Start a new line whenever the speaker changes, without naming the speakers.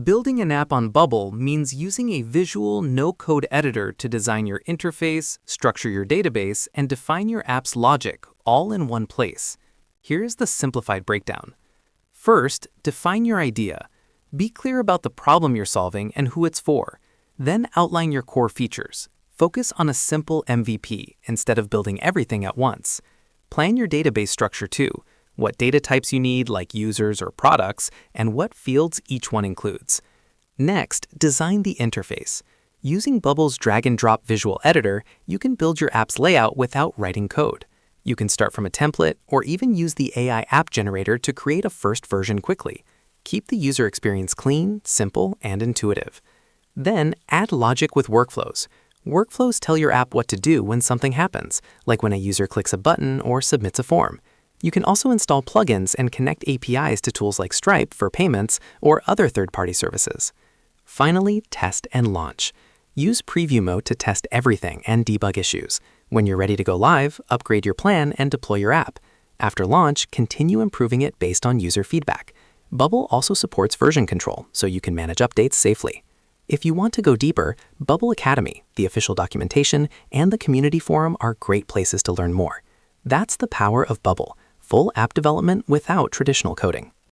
Building an app on Bubble means using a visual, no-code editor to design your interface, structure your database, and define your app's logic all in one place. Here's the simplified breakdown. First, define your idea. Be clear about the problem you're solving and who it's for. Then outline your core features. Focus on a simple MVP instead of building everything at once. Plan your database structure too. What data types you need, like users or products, and what fields each one includes. Next, design the interface. Using Bubble's drag-and-drop visual editor, you can build your app's layout without writing code. You can start from a template or even use the AI app generator to create a first version quickly. Keep the user experience clean, simple, and intuitive. Then, add logic with workflows. Workflows tell your app what to do when something happens, like when a user clicks a button or submits a form. You can also install plugins and connect APIs to tools like Stripe for payments or other third-party services. Finally, test and launch. Use preview mode to test everything and debug issues. When you're ready to go live, upgrade your plan and deploy your app. After launch, continue improving it based on user feedback. Bubble also supports version control, so you can manage updates safely. If you want to go deeper, Bubble Academy, the official documentation, and the community forum are great places to learn more. That's the power of Bubble. Full app development without traditional coding.